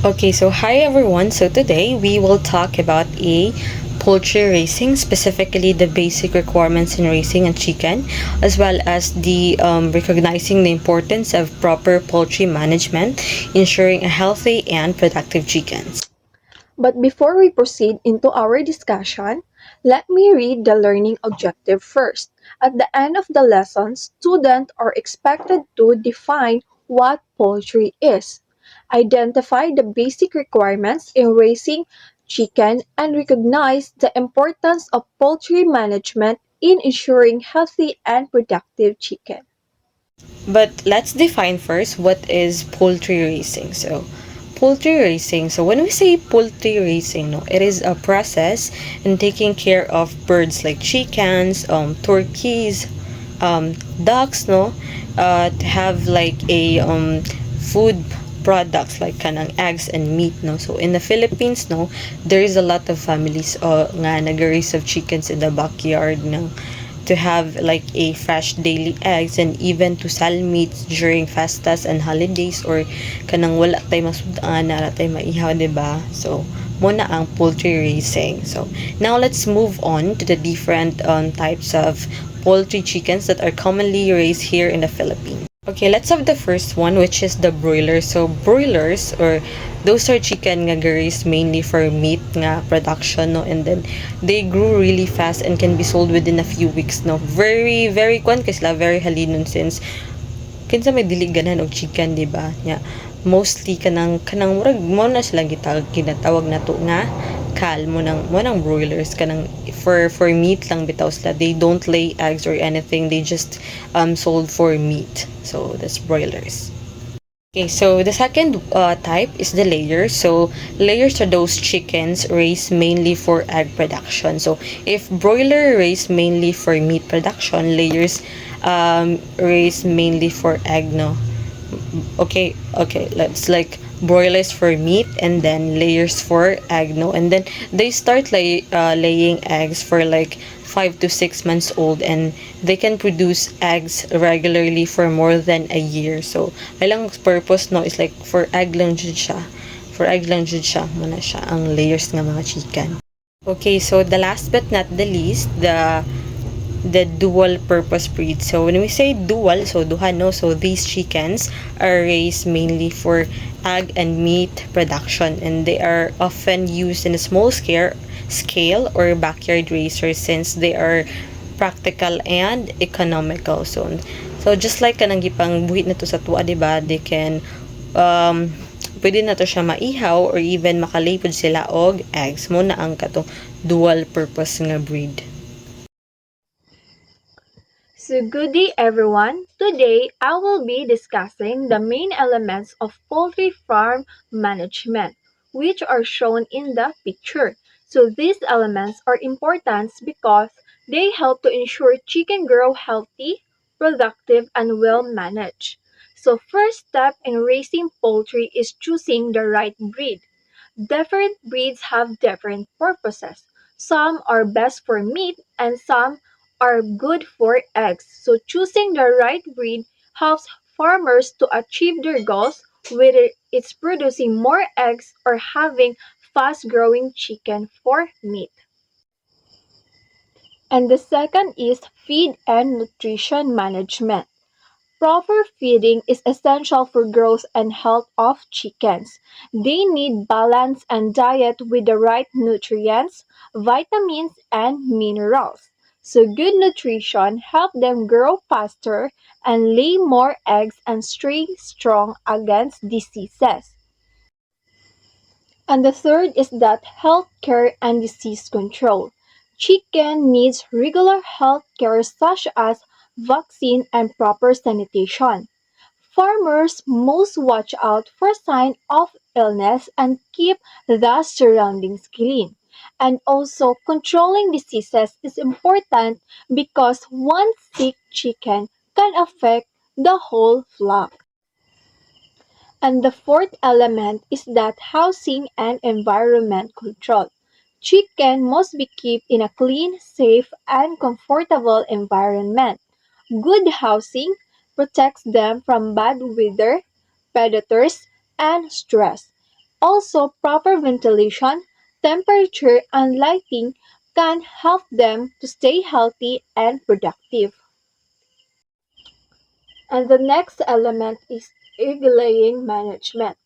Okay, so hi everyone. So today we will talk about a poultry raising, specifically the basic requirements in raising a chicken, as well as the recognizing the importance of proper poultry management, ensuring a healthy and productive chickens. But before we proceed into our discussion, let me read the learning objective first. At the end of the lesson, students are expected to define what poultry is, identify the basic requirements in raising chicken, and recognize the importance of poultry management in ensuring healthy and productive chicken. But let's define first what is poultry raising. So, poultry raising. So, when we say poultry raising, no, it is a process in taking care of birds like chickens, turkeys, ducks, no, to have like a food products like kanang eggs and meat, no. So in the Philippines, no, there is a lot of families nga nag-raise of chickens in the backyard, no, to have like a fresh daily eggs and even to sell meats during festas and holidays or kanang wala tay masudan na tay maihaw, diba? So muna ang poultry raising. So now let's move on to the different types of poultry chickens that are commonly raised here in the Philippines. Okay, let's have the first one, which is the broilers. So broilers, or those are chicken nga raised mainly for meat nga production, no, and then they grew really fast and can be sold within a few weeks, no. Very kwan kasi sila very halinon, since kinsa may dili ganahan og chicken, di ba? Yeah. Mostly kanang murag mo na sila ginatawag nato nga kal mo nang broilers, kanang for meat lang bitaw sila. They don't lay eggs or anything. They just sold for meat. So that's broilers. Okay, so the second type is the layers. So layers are those chickens raised mainly for egg production. So if broiler raised mainly for meat production, layers raised mainly for egg, no. Okay, let's like broilers for meat and then layers for egg, no, and then they start laying eggs for like 5 to 6 months old, and they can produce eggs regularly for more than a year. So ilang purpose, no, is like for egg lang jud siya, muna siya ang layers nga mga chicken. Okay, so the last but not the least, the dual purpose breed. So when we say dual, so duha, no, so these chickens are raised mainly for egg and meat production, and they are often used in a small scale or backyard raisers, since they are practical and economical. So just like kanang gipang buhit na to sa tuwa, diba, they can pwede na to siya maihaw or even makalipod sila og eggs mo na ang katong dual purpose nga breed. So good day everyone. Today I will be discussing the main elements of poultry farm management, which are shown in the picture. So these elements are important because they help to ensure chicken grow healthy, productive, and well managed. So first step in raising poultry is choosing the right breed. Different breeds have different purposes. Some are best for meat and some are good for eggs. So choosing the right breed helps farmers to achieve their goals, whether it's producing more eggs or having fast growing chicken for meat. And the second is feed and nutrition management. Proper feeding is essential for growth and health of chickens. They need balance and diet with the right nutrients, vitamins, and minerals. So good nutrition helps them grow faster and lay more eggs and stay strong against diseases. And the third is that health care and disease control. Chicken needs regular health care such as vaccine and proper sanitation. Farmers must watch out for signs of illness and keep the surroundings clean. And also, controlling diseases is important because one sick chicken can affect the whole flock. And the fourth element is that housing and environment control. Chicken must be kept in a clean, safe, and comfortable environment. Good housing protects them from bad weather, predators, and stress. Also, proper ventilation, temperature, and lighting can help them to stay healthy and productive. And the next element is egg laying management.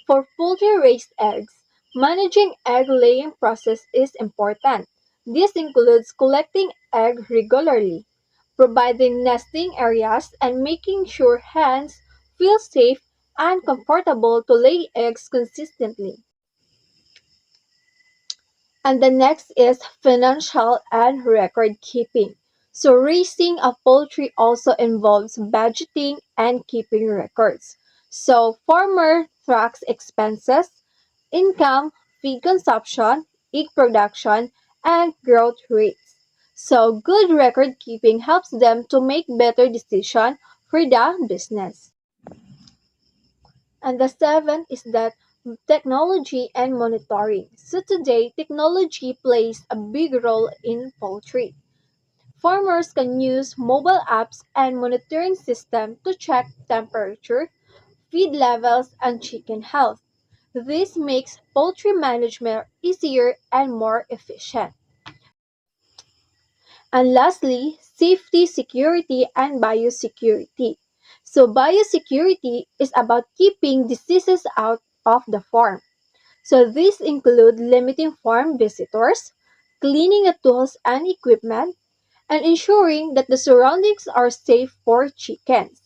For poultry-raised eggs, managing egg laying process is important. This includes collecting eggs regularly, providing nesting areas, and making sure hens feel safe and comfortable to lay eggs consistently. And the next is financial and record keeping. So raising a poultry also involves budgeting and keeping records. So farmer tracks expenses, income, feed consumption, egg production, and growth rates. So good record keeping helps them to make better decisions for the business. And the seventh is that technology and monitoring. So today, technology plays a big role in poultry. Farmers can use mobile apps and monitoring systems to check temperature, feed levels, and chicken health. This makes poultry management easier and more efficient. And lastly, safety, security, and biosecurity. So biosecurity is about keeping diseases out of the farm. So these include limiting farm visitors, cleaning the tools and equipment, and ensuring that the surroundings are safe for chickens.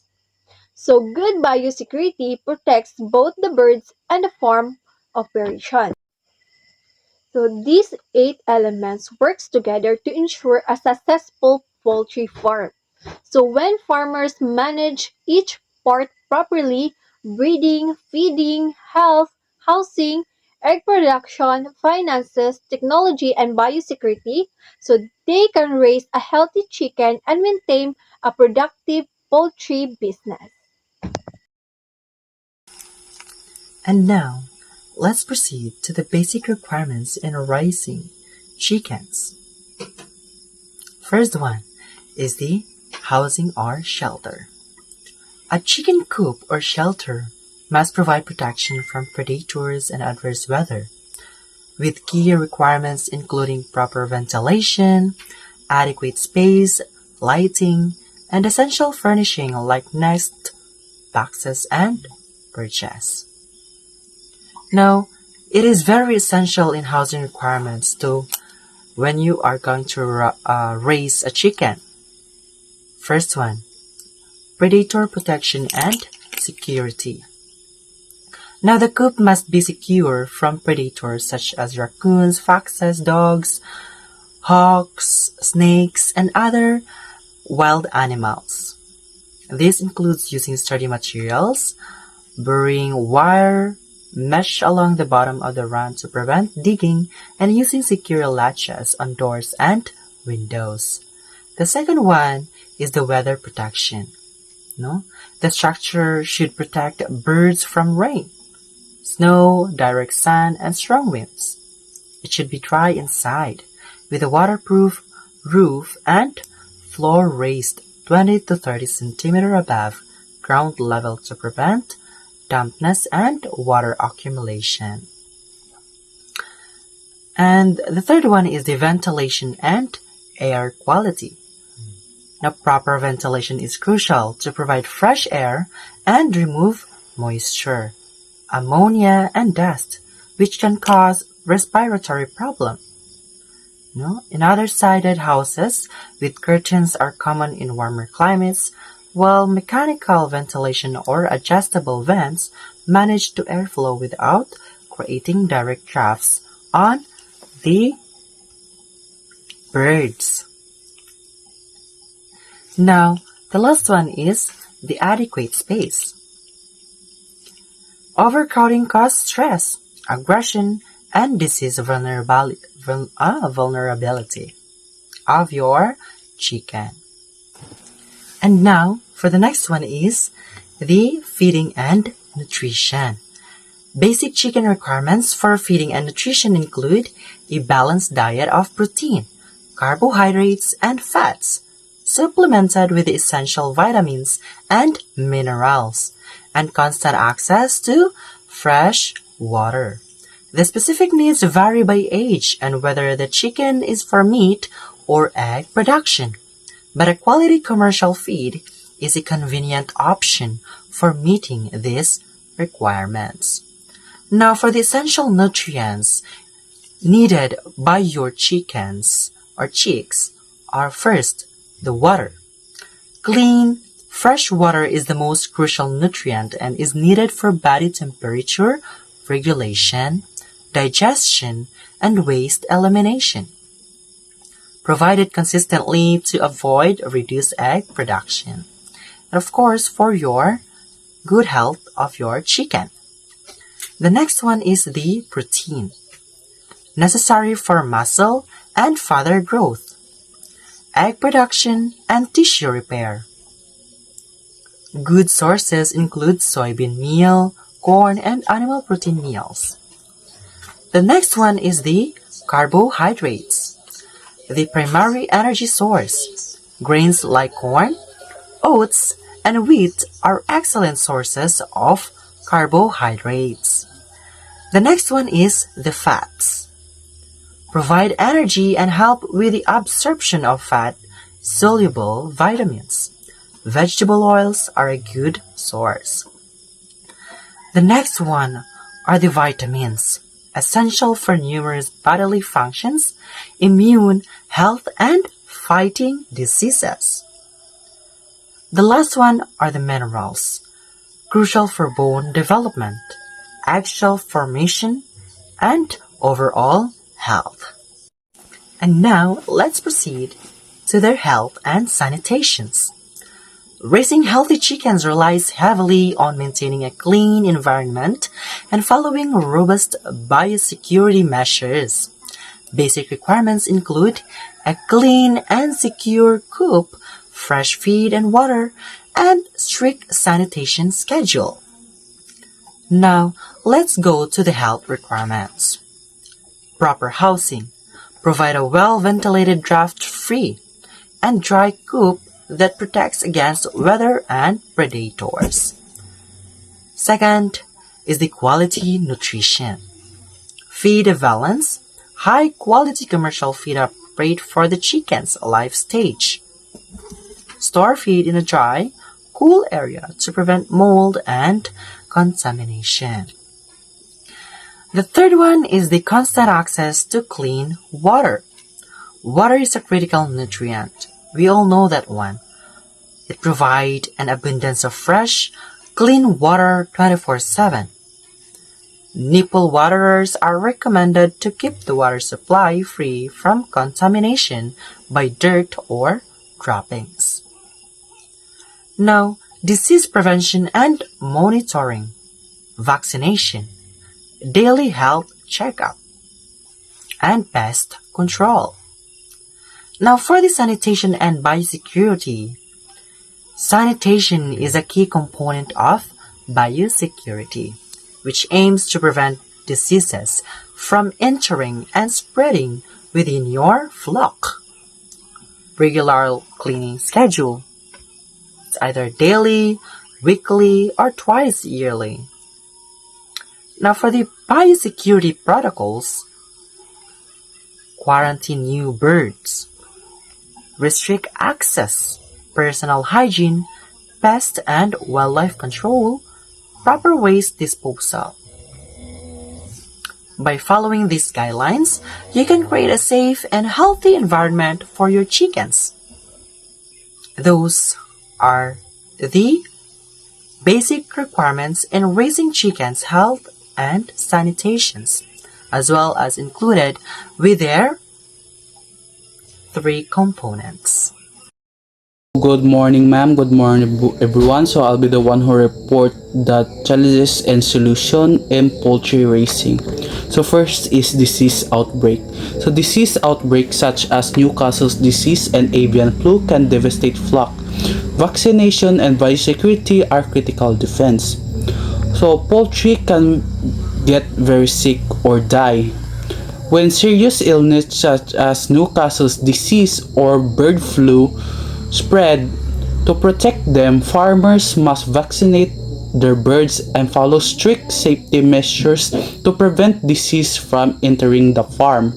So good biosecurity protects both the birds and the farm operation. So these eight elements works together to ensure a successful poultry farm. So when farmers manage each part properly, breeding, feeding, health, housing, egg production, finances, technology, and biosecurity, so they can raise a healthy chicken and maintain a productive poultry business. And now, let's proceed to the basic requirements in raising chickens. First one is the housing or shelter. A chicken coop or shelter must provide protection from predators and adverse weather, with key requirements including proper ventilation, adequate space, lighting, and essential furnishing like nest, boxes, and perches. Now, it is very essential in housing requirements to when you are going to raise a chicken. First one, predator protection and security. Now the coop must be secure from predators such as raccoons, foxes, dogs, hawks, snakes, and other wild animals. This includes using sturdy materials, burying wire mesh along the bottom of the run to prevent digging, and using secure latches on doors and windows. The second one is the weather protection. No? The structure should protect birds from rain, snow, direct sun, and strong winds. It should be dry inside, with a waterproof roof and floor raised 20 to 30 centimeters above ground level to prevent dampness and water accumulation. And the third one is the ventilation and air quality. Now, proper ventilation is crucial to provide fresh air and remove moisture, ammonia, and dust, which can cause respiratory problems. In other sided houses with curtains are common in warmer climates, while mechanical ventilation or adjustable vents manage to airflow without creating direct drafts on the birds. Now, the last one is the adequate space. Overcrowding causes stress, aggression, and disease vulnerability of your chicken. And now, for the next one is the feeding and nutrition. Basic chicken requirements for feeding and nutrition include a balanced diet of protein, carbohydrates, and fats, supplemented with the essential vitamins and minerals, and constant access to fresh water. The specific needs vary by age and whether the chicken is for meat or egg production, but a quality commercial feed is a convenient option for meeting these requirements. Now for the essential nutrients needed by your chickens or chicks are first, the water. Clean, fresh water is the most crucial nutrient and is needed for body temperature regulation, digestion, and waste elimination. Provided consistently to avoid reduced egg production. And of course, for your good health of your chicken. The next one is the protein, necessary for muscle and further growth, egg production, and tissue repair. Good sources include soybean meal, corn, and animal protein meals. The next one is the carbohydrates, the primary energy source. Grains like corn, oats, and wheat are excellent sources of carbohydrates. The next one is the fats. Provide energy and help with the absorption of fat-soluble vitamins. Vegetable oils are a good source. The next one are the vitamins, essential for numerous bodily functions, immune health, and fighting diseases. The last one are the minerals, crucial for bone development, eggshell formation, and overall health. And now, let's proceed to their health and sanitations. Raising healthy chickens relies heavily on maintaining a clean environment and following robust biosecurity measures. Basic requirements include a clean and secure coop, fresh feed and water, and strict sanitation schedule. Now, let's go to the health requirements. Proper housing. Provide a well-ventilated draft-free and dry coop that protects against weather and predators. Second is the quality nutrition. Feed a balanced, high-quality commercial feed appropriate for the chicken's life stage. Store feed in a dry, cool area to prevent mold and contamination. The third one is the constant access to clean water. Water is a critical nutrient. We all know that one. It provides an abundance of fresh, clean water 24/7. Nipple waterers are recommended to keep the water supply free from contamination by dirt or droppings. Now, disease prevention and monitoring, vaccination, daily health checkup, and pest control. Now for the sanitation and biosecurity. Sanitation is a key component of biosecurity, which aims to prevent diseases from entering and spreading within your flock. Regular cleaning schedule, either daily, weekly, or twice yearly. Now for the biosecurity protocols, quarantine new birds, restrict access, personal hygiene, pest and wildlife control, proper waste disposal. By following these guidelines, you can create a safe and healthy environment for your chickens. Those are the basic requirements in raising chickens' health and sanitations, as well as included with their 3 components. Good morning, ma'am. Good morning, everyone. So I'll be the one who report the challenges and solution in poultry raising. So first is disease outbreak. So disease outbreaks such as Newcastle's disease and avian flu can devastate flock. Vaccination and biosecurity are critical defense. So poultry can get very sick or die. When serious illness such as Newcastle's disease or bird flu spread, to protect them, farmers must vaccinate their birds and follow strict safety measures to prevent disease from entering the farm.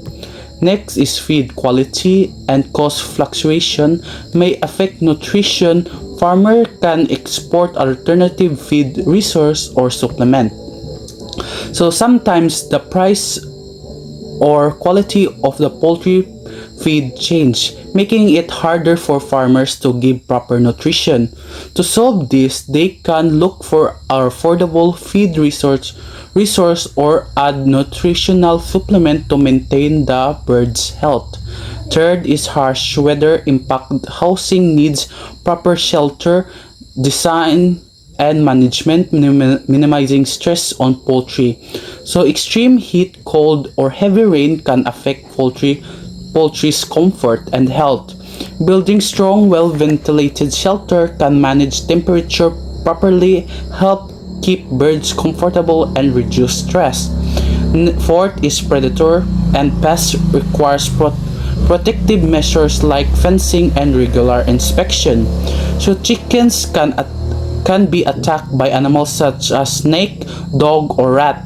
Next is feed quality and cost fluctuation may affect nutrition. Farmer can export alternative feed resource or supplement. So sometimes the price or quality of the poultry feed change, making it harder for farmers to give proper nutrition. To solve this, they can look for affordable feed resource or add nutritional supplement to maintain the bird's health. Third is harsh weather impact. Housing needs proper shelter, design, and management, minimizing stress on poultry. So extreme heat, cold, or heavy rain can affect poultry's comfort and health. Building strong, well-ventilated shelter can manage temperature properly, help keep birds comfortable, and reduce stress. Fourth is predator and pests requires protective measures like fencing and regular inspection. So chickens can be attacked by animals such as snake, dog, or rat,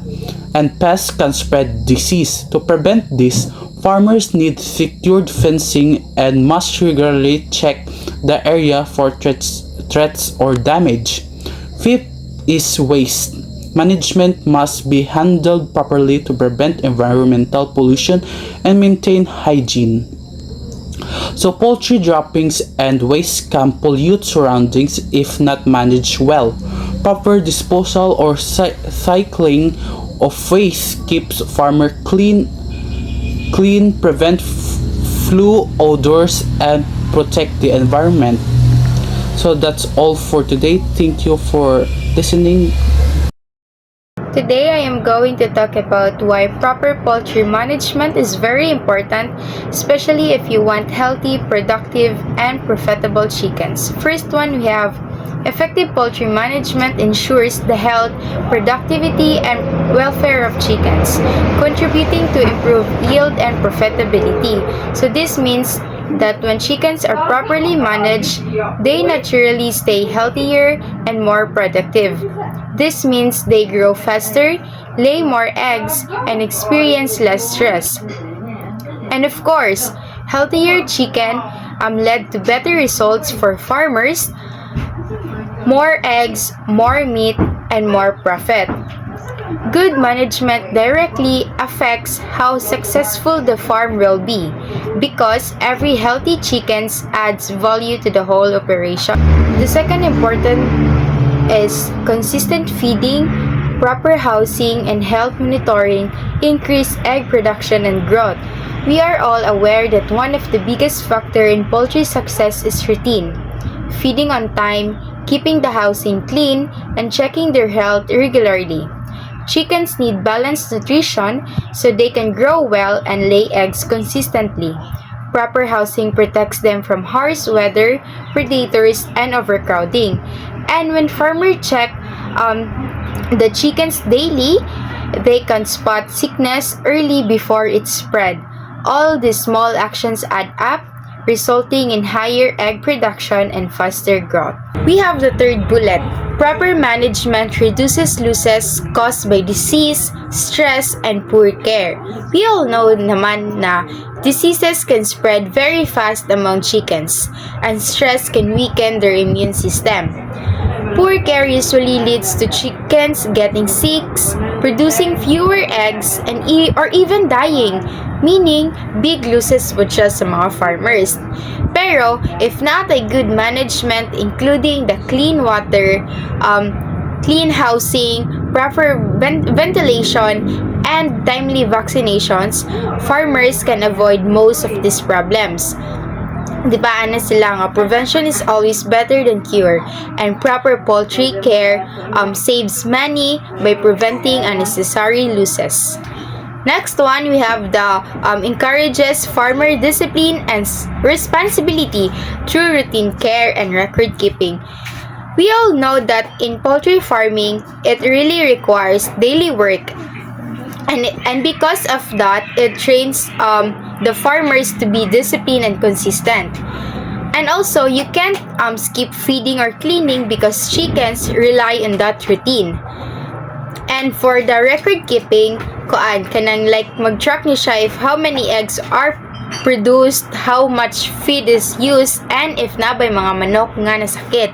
and pests can spread disease. To prevent this, farmers need secured fencing and must regularly check the area for threats or damage. Fifth is waste. Management must be handled properly to prevent environmental pollution and maintain hygiene. So poultry droppings and waste can pollute surroundings if not managed well. Proper disposal or cycling of waste keeps farmer clean, prevent flu odors, and protect the environment. So that's all for today. Thank you for listening. Today I am going to talk about why proper poultry management is very important, especially if you want healthy, productive, and profitable chickens. First one, we have effective poultry management ensures the health, productivity, and welfare of chickens, contributing to improved yield and profitability. So this means that when chickens are properly managed, they naturally stay healthier and more productive. This means they grow faster, lay more eggs, and experience less stress. And of course, healthier chicken led to better results for farmers, more eggs, more meat, and more profit. Good management directly affects how successful the farm will be because every healthy chicken adds value to the whole operation. The second important is consistent feeding, proper housing, and health monitoring increase egg production and growth. We are all aware that one of the biggest factors in poultry success is routine. Feeding on time, keeping the housing clean, and checking their health regularly. Chickens need balanced nutrition so they can grow well and lay eggs consistently. Proper housing protects them from harsh weather, predators, and overcrowding. And when farmers check the chickens daily, they can spot sickness early before it spread. All these small actions add up, resulting in higher egg production and faster growth. We have the third bullet. Proper management reduces losses caused by disease, stress, and poor care. We all know naman na diseases can spread very fast among chickens, and stress can weaken their immune system. Poor care usually leads to chickens getting sick, producing fewer eggs, or even dying, meaning big losses po siya sa mga farmers. Pero, if not a good management including the clean water, clean housing, proper ventilation, and timely vaccinations, farmers can avoid most of these problems. Di ba ana sila nga, prevention is always better than cure, and proper poultry care saves money by preventing unnecessary losses. Next one, we have the encourages farmer discipline and responsibility through routine care and record keeping. We all know that in poultry farming, it really requires daily work. And because of that, it trains the farmers to be disciplined and consistent. And also, you can't skip feeding or cleaning because chickens rely on that routine. And for the record keeping, kuan kanang like mag-track niyo siya if how many eggs are produced, how much feed is used, and if nabay mga manok nga nasakit.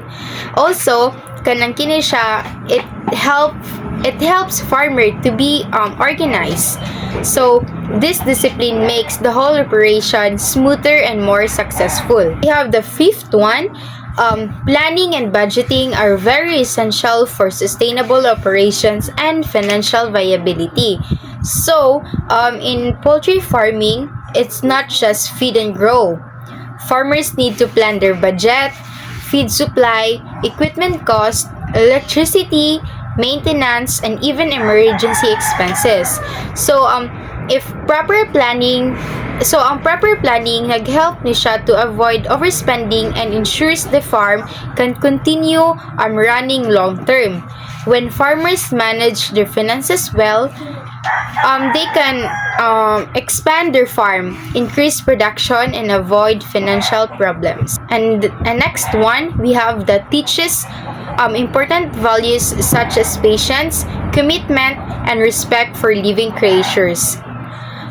Also, kanang kini siya, it helps farmer to be organized. So, this discipline makes the whole operation smoother and more successful. We have the fifth one. Planning and budgeting are very essential for sustainable operations and financial viability. So, in poultry farming, it's not just feed and grow. Farmers need to plan their budget, feed supply, equipment cost, electricity, maintenance, and even emergency expenses. So, if proper planning ang proper planning nag-help ni siya to avoid overspending and ensures the farm can continue running long term. When farmers manage their finances well, they can expand their farm, increase production, and avoid financial problems. And the next one, we have that teaches important values such as patience, commitment, and respect for living creatures.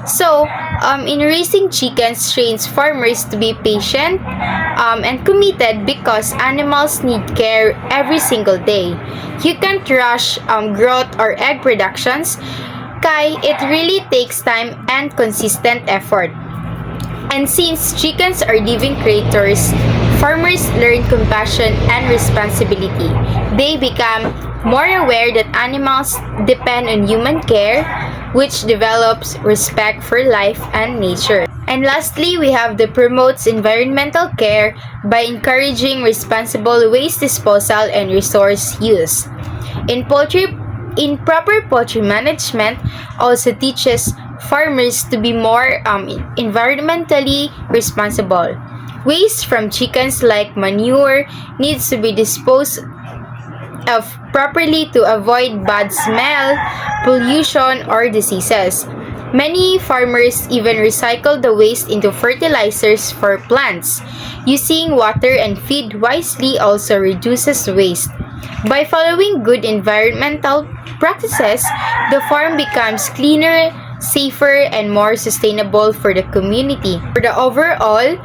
So, in raising chickens trains farmers to be patient and committed because animals need care every single day. You can't rush growth or egg productions, kaya it really takes time and consistent effort. And since chickens are living creatures, farmers learn compassion and responsibility. They become more aware that animals depend on human care, which develops respect for life and nature. And lastly, we have the promotes environmental care by encouraging responsible waste disposal and resource use. In proper poultry management also teaches farmers to be more environmentally responsible. Waste from chickens like manure needs to be disposed of properly to avoid bad smell, pollution, or diseases. Many farmers even recycle the waste into fertilizers for plants. Using water and feed wisely also reduces waste. By following good environmental practices, the farm becomes cleaner, safer, and more sustainable for the community. For the overall,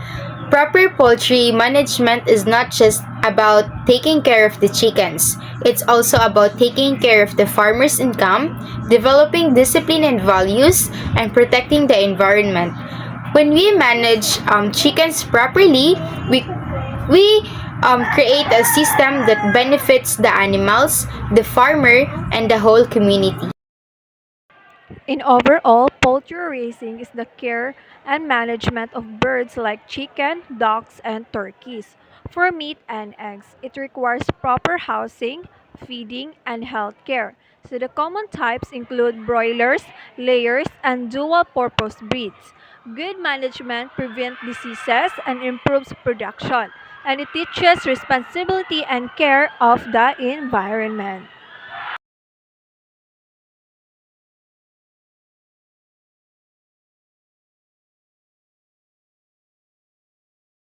proper poultry management is not just about taking care of the chickens. It's also about taking care of the farmer's income, developing discipline and values, and protecting the environment. When we manage chickens properly, we create a system that benefits the animals, the farmer, and the whole community. In overall, poultry raising is the care and management of birds like chicken, ducks, and turkeys. For meat and eggs, it requires proper housing, feeding, and health care. So the common types include broilers, layers, and dual-purpose breeds. Good management prevents diseases and improves production, and it teaches responsibility and care of the environment.